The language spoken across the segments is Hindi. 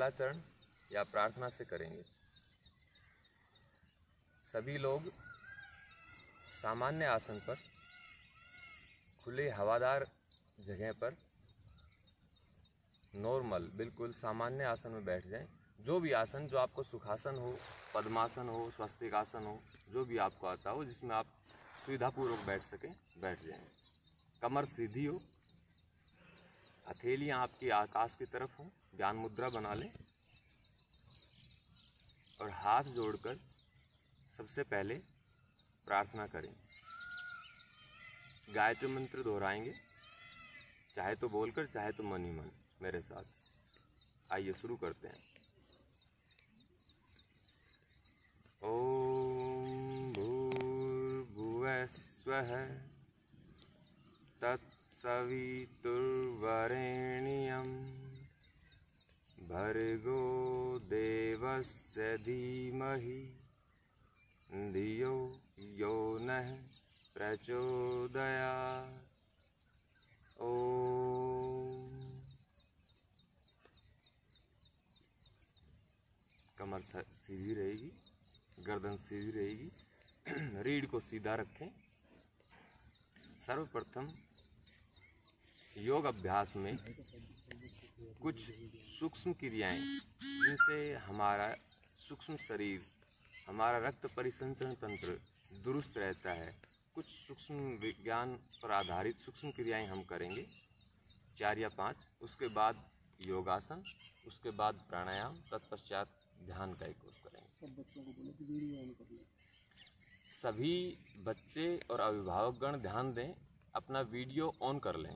मंगलाचरण या प्रार्थना से करेंगे। सभी लोग सामान्य आसन पर खुले हवादार जगह पर नॉर्मल बिल्कुल सामान्य आसन में बैठ जाएं। जो भी आसन जो आपको सुखासन हो, पद्मासन हो, स्वस्तिकासन हो, जो भी आपको आता हो जिसमें आप सुविधापूर्वक बैठ सकें, बैठ जाएं। कमर सीधी हो, हथेलियाँ आपकी आकाश की तरफ हो, ध्यान मुद्रा बना लें और हाथ जोड़कर सबसे पहले प्रार्थना करें। गायत्री मंत्र दोहराएंगे, चाहे तो बोलकर चाहे तो मन ही मन मेरे साथ। आइए शुरू करते हैं। ओम भूर्भुवः स्वः तत्सवितुर्वरेण्यं भर्गो देवस्य धीमहि धियो यो नः प्रचोदयात्। ओम। कमर सीधी रहेगी, गर्दन सीधी रहेगी, रीढ़ को सीधा रखें। सर्वप्रथम योग अभ्यास में कुछ सूक्ष्म क्रियाएं जिनसे हमारा सूक्ष्म शरीर, हमारा रक्त परिसंचरण तंत्र दुरुस्त रहता है, कुछ सूक्ष्म विज्ञान पर आधारित सूक्ष्म क्रियाएं हम करेंगे, 4 या 5। उसके बाद योगासन, उसके बाद प्राणायाम, तत्पश्चात ध्यान का एक कोर्स करेंगे। सब बच्चों को बोले कि वीडियो ऑन कर लें। सभी बच्चे और अभिभावकगण ध्यान दें, अपना वीडियो ऑन कर लें।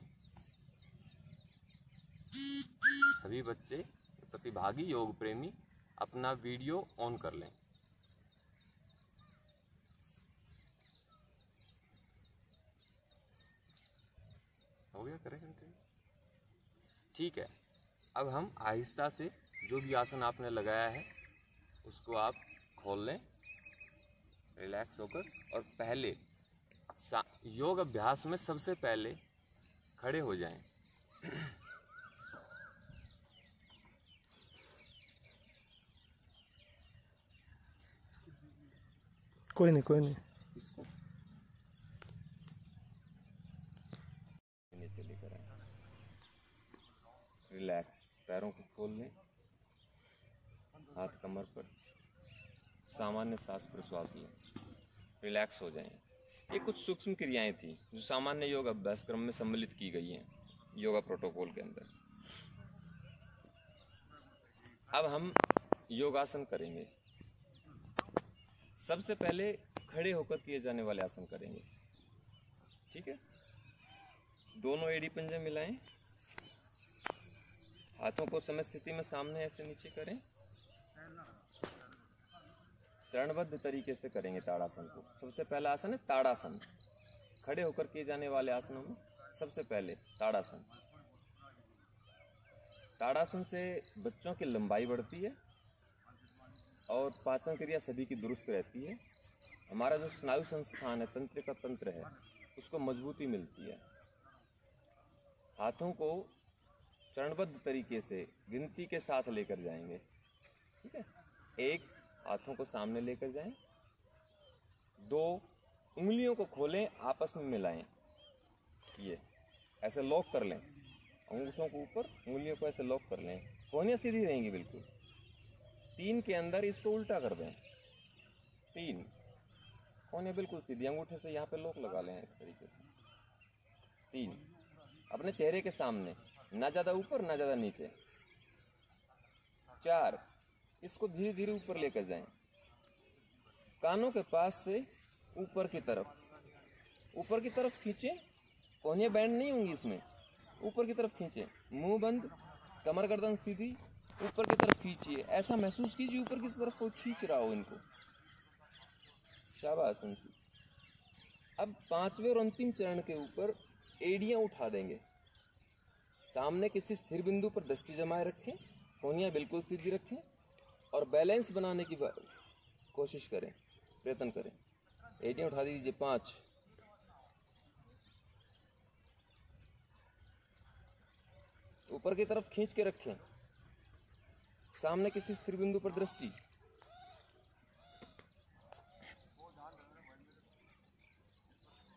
सभी बच्चे, प्रतिभागी, योग प्रेमी अपना वीडियो ऑन कर लें। हो गया? करें? ठीक है। अब हम आहिस्ता से जो भी आसन आपने लगाया है उसको आप खोल लें रिलैक्स होकर, और पहले योग अभ्यास में सबसे पहले खड़े हो जाएं। कोई नहीं। नीचे लेकर आए, रिलैक्स, पैरों को खोल लें, हाथ कमर पर, सामान्य सांस प्रश्वास लें, रिलैक्स हो जाएं। ये कुछ सूक्ष्म क्रियाएं थी जो सामान्य योग अभ्यासक्रम में सम्मिलित की गई हैं योगा प्रोटोकॉल के अंदर। अब हम योगासन करेंगे। सबसे पहले खड़े होकर किए जाने वाले आसन करेंगे। ठीक है? दोनों एड़ी पंजे मिलाएं, हाथों को समय स्थिति में सामने ऐसे नीचे करें, चरणबद्ध तरीके से करेंगे ताड़ासन को। सबसे पहला आसन है ताड़ासन। खड़े होकर किए जाने वाले आसनों में सबसे पहले ताड़ासन। ताड़ासन से बच्चों की लंबाई बढ़ती है और पाचन क्रिया सभी की दुरुस्त रहती है। हमारा जो स्नायु संस्थान है, तंत्रिका तंत्र है, उसको मजबूती मिलती है। हाथों को चरणबद्ध तरीके से गिनती के साथ लेकर जाएंगे। ठीक है? 1, हाथों को सामने लेकर जाएं। 2, उंगलियों को खोलें, आपस में मिलाएं। ये ऐसे लॉक कर लें, अंगूठों को ऊपर, उंगलियों को ऐसे लॉक कर लें। कोहनियाँ सीधी रहेंगी बिल्कुल। 3 के अंदर इसको उल्टा कर दें। 3, कोहनियाँ बिल्कुल सीधी, अंगूठे से यहाँ पे लॉक लगा लें इस तरीके से। 3, अपने चेहरे के सामने, ना ज़्यादा ऊपर ना ज़्यादा नीचे। 4, इसको धीरे धीरे ऊपर लेकर जाएं, कानों के पास से ऊपर की तरफ खींचें। कोहनियाँ बैंड नहीं होंगी इसमें, ऊपर की तरफ खींचें। मुंह बंद, कमर गर्दन सीधी, ऊपर की तरफ खींचिए। ऐसा महसूस कीजिए ऊपर की तरफ कोई खींच रहा हो इनको। शाबाश। अब 5वें और अंतिम चरण के ऊपर एड़ियां उठा देंगे। सामने किसी स्थिर बिंदु पर दृष्टि जमाए रखें, कोहनियाँ बिल्कुल सीधी रखें और बैलेंस बनाने की कोशिश करें, प्रयत्न करें। एड़ियां उठा दीजिए। 5, ऊपर की तरफ खींच के रखें। सामने किसी स्थिर बिंदु पर दृष्टि।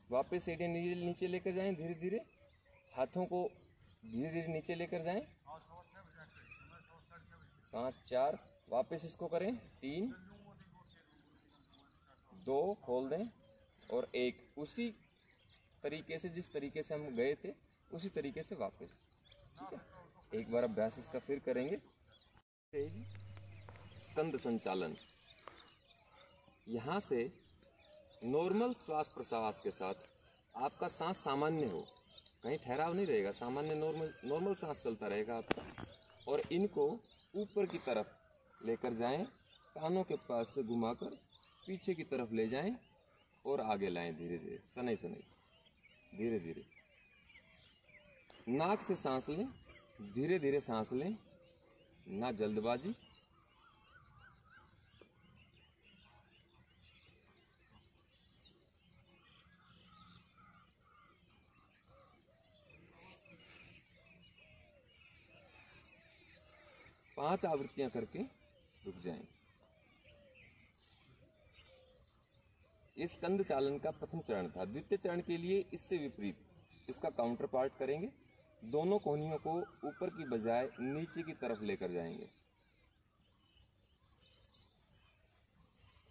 वापस एडिया नीचे लेकर जाएं धीरे धीरे, हाथों को धीरे धीरे नीचे लेकर जाएं। 5 4, वापस इसको करें 3 2, खोल दें और 1। उसी तरीके से जिस तरीके से हम गए थे उसी तरीके से वापस। ठीक है, एक बार अभ्यास इसका फिर करेंगे। स्कंद संचालन, यहाँ से नॉर्मल श्वास प्रश्वास के साथ आपका सांस सामान्य हो, कहीं ठहराव नहीं रहेगा, सामान्य नॉर्मल सांस चलता रहेगा आपका। और इनको ऊपर की तरफ लेकर जाएं, कानों के पास से घुमाकर पीछे की तरफ ले जाएं और आगे लाएं धीरे धीरे, सनई सनई धीरे धीरे। नाक से सांस लें, धीरे धीरे सांस लें, ना जल्दबाजी। पांच आवृत्तियां करके रुक जाएं। इस स्कंद चालन का प्रथम चरण था। द्वितीय चरण के लिए इससे विपरीत इसका काउंटर पार्ट करेंगे। दोनों कोहनियों को ऊपर की बजाय नीचे की तरफ लेकर जाएंगे,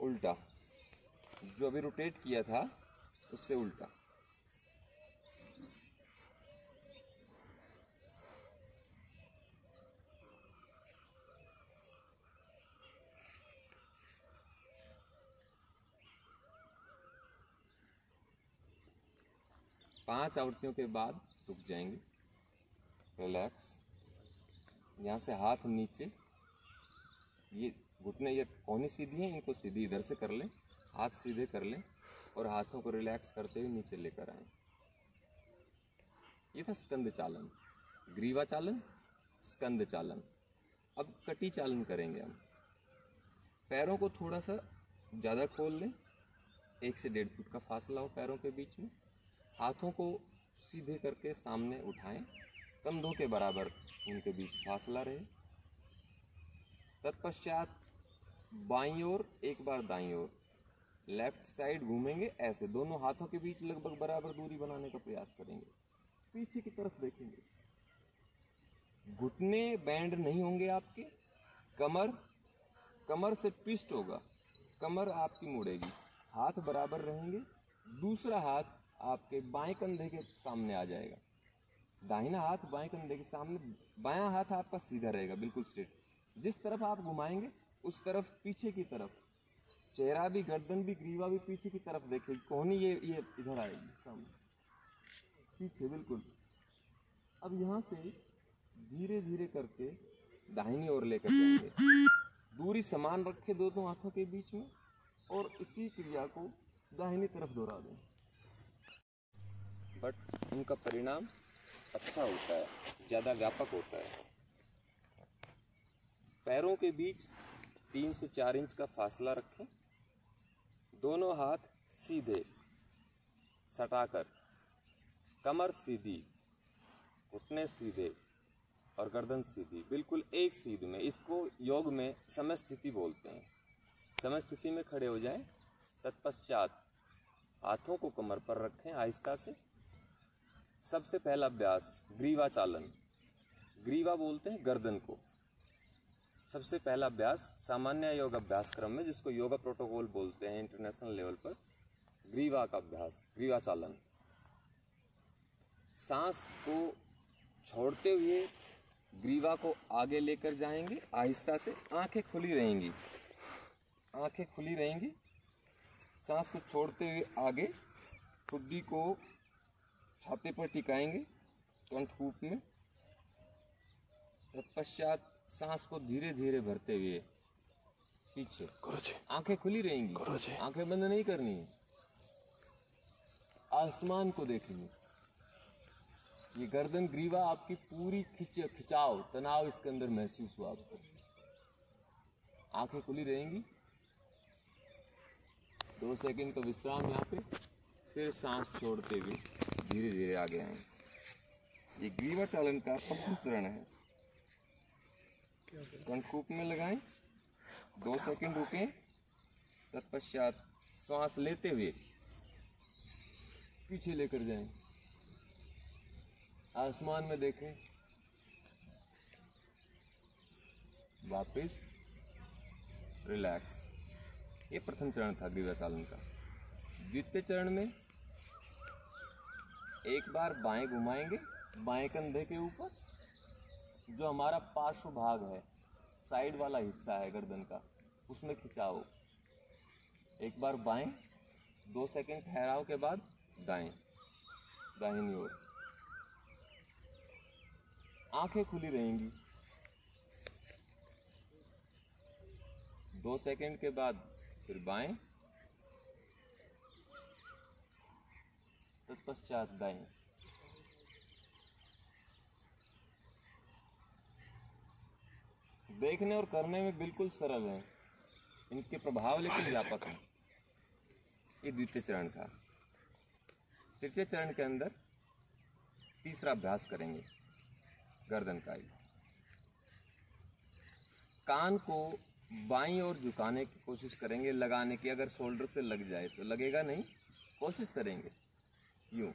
उल्टा, जो अभी रोटेट किया था उससे उल्टा। पांच आवृत्तियों के बाद रुक जाएंगे, रिलैक्स। यहाँ से हाथ नीचे, ये घुटने, ये कोहनी सीधी है, इनको सीधी इधर से कर लें, हाथ सीधे कर लें और हाथों को रिलैक्स करते हुए नीचे लेकर आएं। ये था स्कंद चालन, ग्रीवा चालन, स्कंद चालन। अब कटी चालन करेंगे हम। पैरों को थोड़ा सा ज़्यादा खोल लें, 1 से 1.5 फुट का फासला हो पैरों के बीच में। हाथों को सीधे करके सामने उठाएं, कंधों के बराबर उनके बीच फासला रहे। तत्पश्चात बाईं ओर, एक बार दाईं ओर, लेफ्ट साइड घूमेंगे ऐसे, दोनों हाथों के बीच लगभग बराबर दूरी बनाने का प्रयास करेंगे। पीछे की तरफ देखेंगे, घुटने बैंड नहीं होंगे आपके, कमर से ट्विस्ट होगा, कमर आपकी मुड़ेगी, हाथ बराबर रहेंगे। दूसरा हाथ आपके बाएं कंधे के सामने आ जाएगा, दाहिना हाथ बाएं कंधे के सामने, बायां हाथ आपका सीधा रहेगा, बिल्कुल स्ट्रेट। जिस तरफ आप घुमाएंगे उस तरफ, पीछे की तरफ, चेहरा भी, गर्दन भी, ग्रीवा भी पीछे की तरफ देखेगी। कोहनी ये इधर आएगी सामने, पीछे बिल्कुल। अब यहाँ से धीरे धीरे करके दाहिनी ओर लेकर जाएंगे, दूरी समान रखे दोनों हाथों के बीच में, और इसी क्रिया को दाहिनी तरफ दोहरा दें। बट उनका परिणाम अच्छा होता है, ज़्यादा व्यापक होता है। पैरों के बीच 3 से 4 इंच का फासला रखें, दोनों हाथ सीधे सटाकर, कमर सीधी, घुटने सीधे और गर्दन सीधी, बिल्कुल एक सीध में। इसको योग में समय स्थिति बोलते हैं। समय स्थिति में खड़े हो जाएं। तत्पश्चात हाथों को कमर पर रखें आहिस्ता से। सबसे पहला अभ्यास ग्रीवा चालन, ग्रीवा बोलते हैं गर्दन को। सबसे पहला अभ्यास सामान्य योग अभ्यास क्रम में, जिसको योगा प्रोटोकॉल बोलते हैं इंटरनेशनल लेवल पर, ग्रीवा का अभ्यास, ग्रीवा चालन। सांस को छोड़ते हुए ग्रीवा को आगे लेकर जाएंगे आहिस्ता से। आंखें खुली रहेंगी, आंखें खुली रहेंगी। सांस को छोड़ते हुए आगे, ठुड्डी को छाती पर टिकाएंगे कंठकूप में। तत्पश्चात सांस को धीरे धीरे भरते हुए पीछे, आंखें खुली रहेंगी, आंखें बंद नहीं करनी है। आसमान को देखेंगे। ये गर्दन ग्रीवा आपकी पूरी खिंचाव, तनाव इसके अंदर महसूस हुआ आपको। आंखें खुली रहेंगी। 2 सेकंड का विश्राम यहाँ पे, फिर सांस छोड़ते हुए धीरे धीरे आगे आएंगे। ये ग्रीवा चालन का प्रथम चरण है। कंठकूप में लगाएं, 2 सेकंड रुकें, तत्पश्चात श्वास लेते हुए पीछे लेकर जाएं, आसमान में देखें, वापस रिलैक्स। ये प्रथम चरण था ग्रीवाचालन का। द्वितीय चरण में एक बार बाएं घुमाएंगे, बाएं कंधे के ऊपर जो हमारा पार्श्व भाग है, साइड वाला हिस्सा है गर्दन का, उसमें खिंचाव। एक बार बाएं, 2 सेकंड ठहराव के बाद दाएं, दाहिनी ओर। आंखें खुली रहेंगी। 2 सेकंड के बाद फिर बाएं, तत्पश्चात दाएं। देखने और करने में बिल्कुल सरल है, इनके प्रभाव लेकिन व्यापक हैं। ये द्वितीय चरण था। तृतीय चरण के अंदर तीसरा अभ्यास करेंगे गर्दन का ही। कान को बाईं ओर झुकाने की कोशिश करेंगे, लगाने की। अगर शोल्डर से लग जाए तो लगेगा नहीं, कोशिश करेंगे यूं।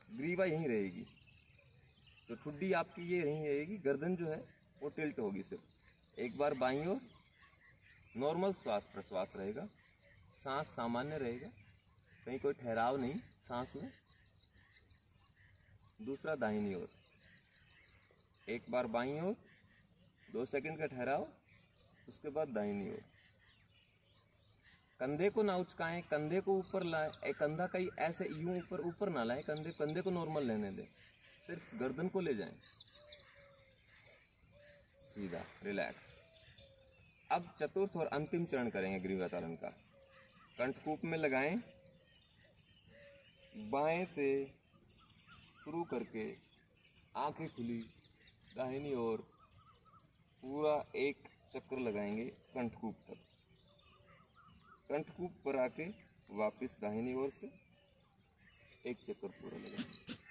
ग्रीवा यहीं रहेगी, तो ठुड्डी आपकी ये यहीं रहेगी, गर्दन जो है वो टिल्ट होगी सिर्फ। एक बार बाईं ओर, नॉर्मल श्वास प्रश्वास रहेगा, सांस सामान्य रहेगा, कहीं कोई ठहराव नहीं सांस में। दूसरा दाहिनी ओर, एक बार बाईं ओर, 2 सेकंड का ठहराव, उसके बाद दाहिनी ओर। कंधे को ना उचकाएं, कंधे को ऊपर लाएं, कंधा कहीं ऐसे यूं ऊपर ना लाएं, कंधे को नॉर्मल रहने दें, सिर्फ गर्दन को ले जाएं सीधा, रिलैक्स। अब चतुर्थ और अंतिम चरण करेंगे ग्रीवाचालन का। कंठकूप में लगाएं, बाएं से शुरू करके आंखें खुली, दाहिनी ओर पूरा एक चक्कर लगाएंगे कंठकूप तक। कंठकूप पर आके वापस दाहिनी ओर से एक चक्कर पूरा लगाएंगे।